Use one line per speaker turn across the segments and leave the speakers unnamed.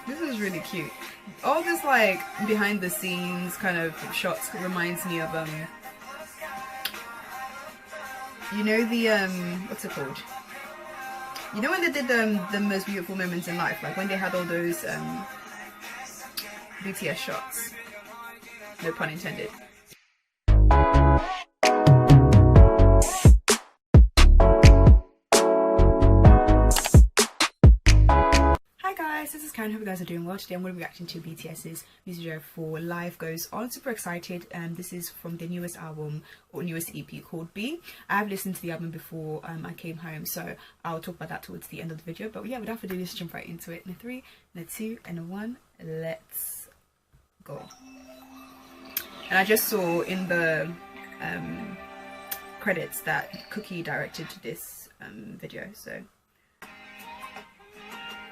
This is really cute. All this like behind the scenes kind of shots reminds me of you know the what's it called? You know when they did the most beautiful moments in life, like when they had all those BTS shots. No pun intended. Hi guys, this is Karen. Hope you guys are doing well. Today I'm going to be reacting to BTS's music video for Life Goes On. Super excited. This is from their newest album or newest EP called B. I have listened to the album before I came home, so I'll talk about that towards the end of the video. But yeah, without further ado, let's jump right into it. In a 3, in a 2, and a 1, let's go. And I just saw in the credits that Cookie directed this video, so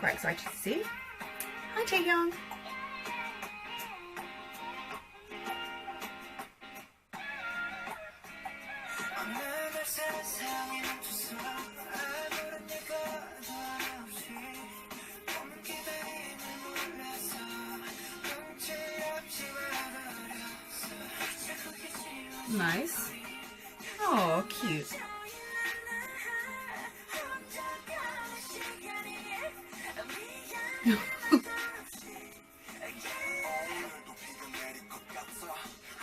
quite excited to see. Hi Taehyung. Nice. Oh, cute.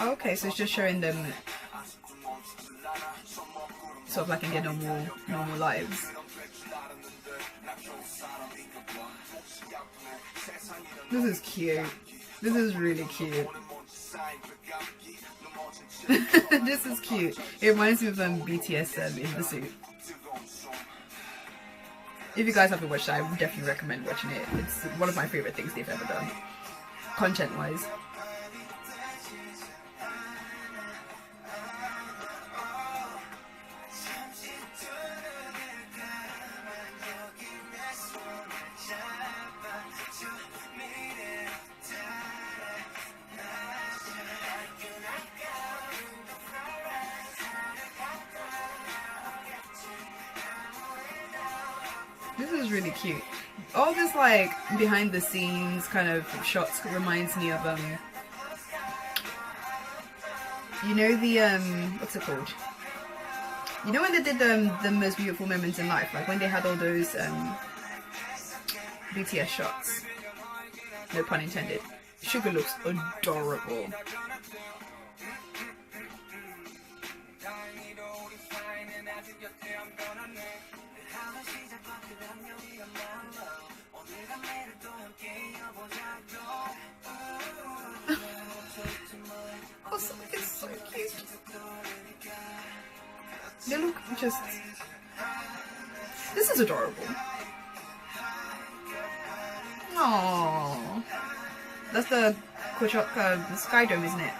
Okay, so it's just showing them sort of like in their normal lives. This is cute. This is really cute. This is cute. It reminds me of BTS in the suit. If you guys haven't watched it, I would definitely recommend watching it. It's one of my favorite things they've ever done, content-wise. This is really cute. All this like behind the scenes kind of shots reminds me of you know the what's it called? You know when they did the most beautiful moments in life, like when they had all those BTS shots. No pun intended. Sugar looks adorable. Oh, it's so cute. They look just... This is adorable. Aww. That's the Sky Dome, isn't it?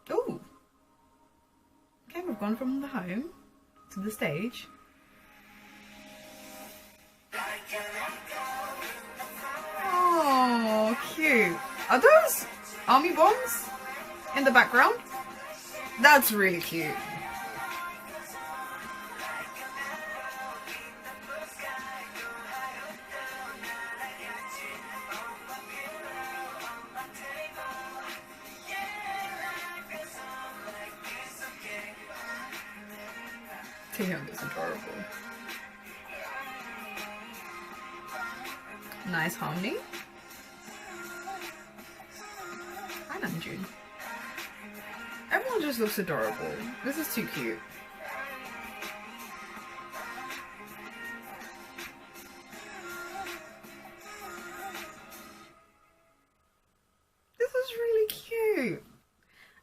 Ooh. Okay, we've gone from the home to the stage. Oh, cute. Are those army bombs in the background? That's really cute. Taehyung is adorable. Nice harmony. Hi Namjoon. Everyone just looks adorable. This is too cute. This is really cute.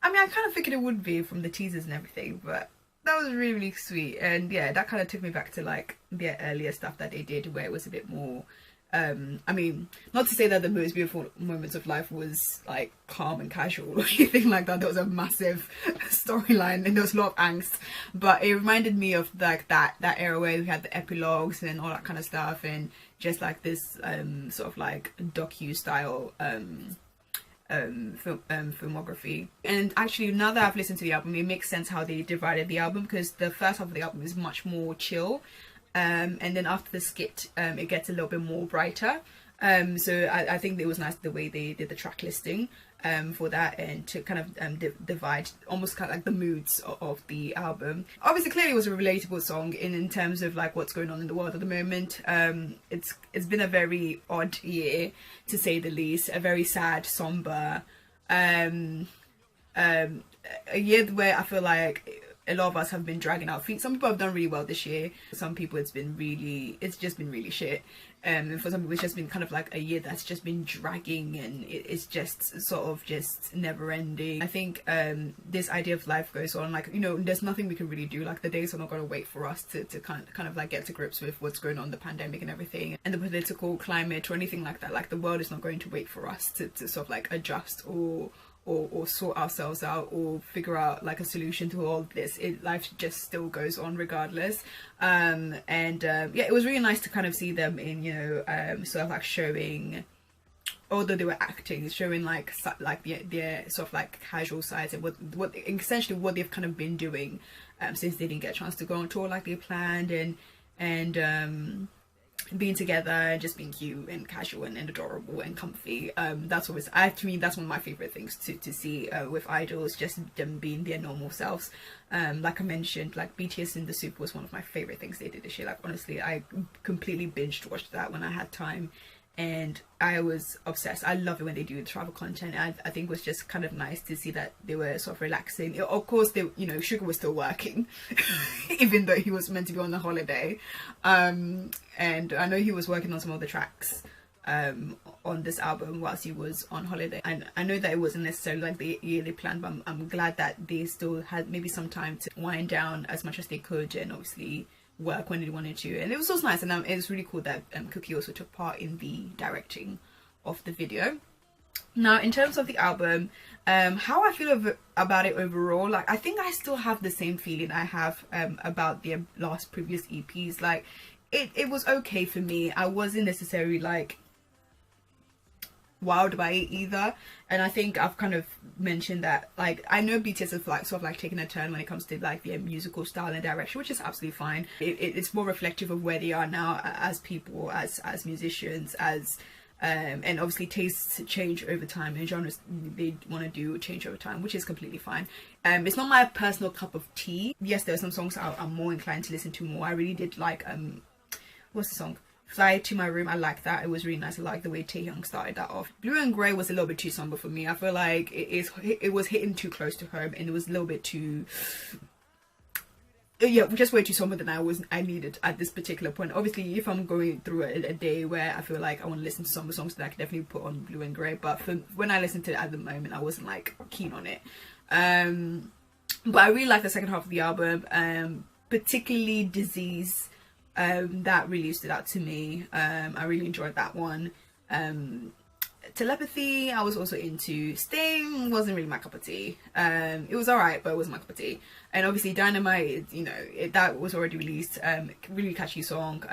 I mean, I kind of figured it would be from the teasers and everything, but that was really, really sweet. And yeah, that kind of took me back to like their earlier stuff that they did, where it was a bit more I mean, not to say that the most beautiful moments of life was like calm and casual or anything like that. There was a massive storyline and there was a lot of angst, but it reminded me of like that era where we had the epilogues and all that kind of stuff, and just like this sort of like docu style filmography. And actually, now that I've listened to the album, it makes sense how they divided the album, because the first half of the album is much more chill, and then after the skit it gets a little bit more brighter. So I think it was nice the way they did the track listing for that, and to kind of divide almost kind of like the moods of the album. Obviously, clearly it was a relatable song in terms of like what's going on in the world at the moment. It's been a very odd year, to say the least, a very sad, somber a year where I feel like a lot of us have been dragging our feet. Some people have done really well this year. Some people it's just been really shit. And for some people it's just been kind of like a year that's just been dragging, and it's just sort of just never ending. I think this idea of life goes on, like, you know, there's nothing we can really do. Like, the days are not going to wait for us to kind of like get to grips with what's going on, the pandemic and everything, and the political climate or anything like that. Like, the world is not going to wait for us to sort of like adjust or sort ourselves out or figure out like a solution to all this. Life just still goes on regardless. Yeah, it was really nice to kind of see them in, you know, sort of like showing, although they were acting, showing like their sort of like casual sides, and what essentially what they've kind of been doing since they didn't get a chance to go on tour like they planned, and being together and just being cute and casual and adorable and comfy. That's always, to me, that's one of my favorite things to see with idols, just them being their normal selves. Like I mentioned, like BTS in the Soup was one of my favorite things they did this year. Like, honestly, I completely binged watched that when I had time, and I was obsessed. I love it when they do travel content. I think it was just kind of nice to see that they were sort of relaxing. Of course, they, you know, Sugar was still working even though he was meant to be on the holiday, and I know he was working on some of the tracks on this album whilst he was on holiday, and I know that it wasn't necessarily like the yearly plan, but I'm glad that they still had maybe some time to wind down as much as they could, and obviously work when they wanted to. And it was also nice, and it was really cool that Cookie also took part in the directing of the video. Now, in terms of the album, how I feel about it overall, like, I think I still have the same feeling I have about their previous EPs. Like, it was okay for me. I wasn't necessarily like wowed by it either, and I think I've kind of mentioned that, like, I know BTS is like sort of like taking a turn when it comes to like their musical style and direction, which is absolutely fine. It's more reflective of where they are now as people, as musicians, as and obviously tastes change over time, and genres they want to do change over time, which is completely fine. It's not my personal cup of tea. Yes, there are some songs I'm more inclined to listen to more. I really did like what's the song? Fly to My Room. I like that. It was really nice. I like the way Taehyung started that off. Blue and Grey was a little bit too somber for me. I feel like it was hitting too close to home, and it was a little bit too, yeah, just way too somber than I needed at this particular point. Obviously, if I'm going through a day where I feel like I want to listen to somber songs, then I can definitely put on Blue and Grey. But when I listened to it at the moment, I wasn't like keen on it. But I really like the second half of the album, particularly Disease. That really stood out to me. I really enjoyed that one. Telepathy I was also into. Sting wasn't really my cup of tea. It was alright, but it wasn't my cup of tea. And obviously Dynamite, you know, that was already released. Really catchy song.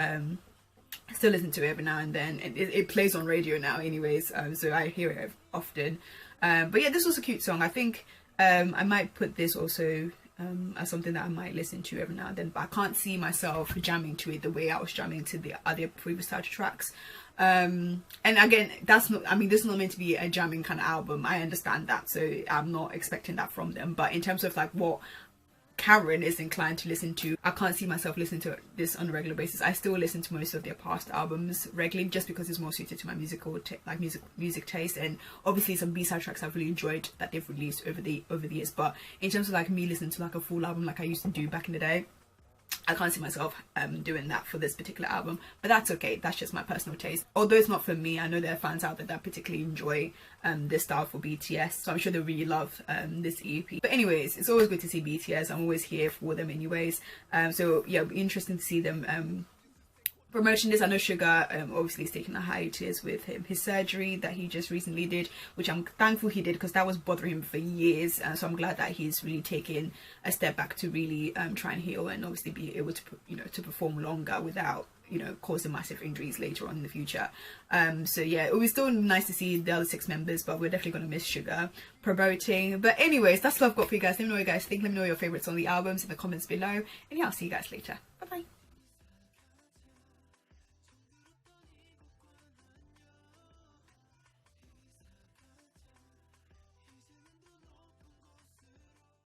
Still listen to it every now and then. It plays on radio now anyways, so I hear it often. But yeah, this was a cute song. I think I might put this also as something that I might listen to every now and then, but I can't see myself jamming to it the way I was jamming to the other previous title tracks. And again, that's not, I mean, this is not meant to be a jamming kind of album. I understand that, so I'm not expecting that from them. But in terms of like what Karen is inclined to listen to, I can't see myself listening to this on a regular basis. I still listen to most of their past albums regularly, just because it's more suited to my music taste, and obviously some B-side tracks I've really enjoyed that they've released over the years. But in terms of like me listening to like a full album like I used to do back in the day, I can't see myself doing that for this particular album, but that's okay. That's just my personal taste. Although it's not for me, I know there are fans out there that particularly enjoy this style for BTS, so I'm sure they really love this EP. But anyways, it's always good to see BTS. I'm always here for them anyways. So yeah, it'll be interesting to see them promoting this. I know Sugar obviously is taking a hiatus with his surgery that he just recently did, which I'm thankful he did, because that was bothering him for years, so I'm glad that he's really taken a step back to really try and heal and obviously be able to, you know, to perform longer without, you know, causing massive injuries later on in the future. So yeah, it was still nice to see the other 6 members, but we're definitely going to miss Sugar promoting. But anyways, that's what I've got for you guys. Let me know what you guys think. Let me know your favorites on the albums in the comments below, and yeah, I'll see you guys later. Bye bye.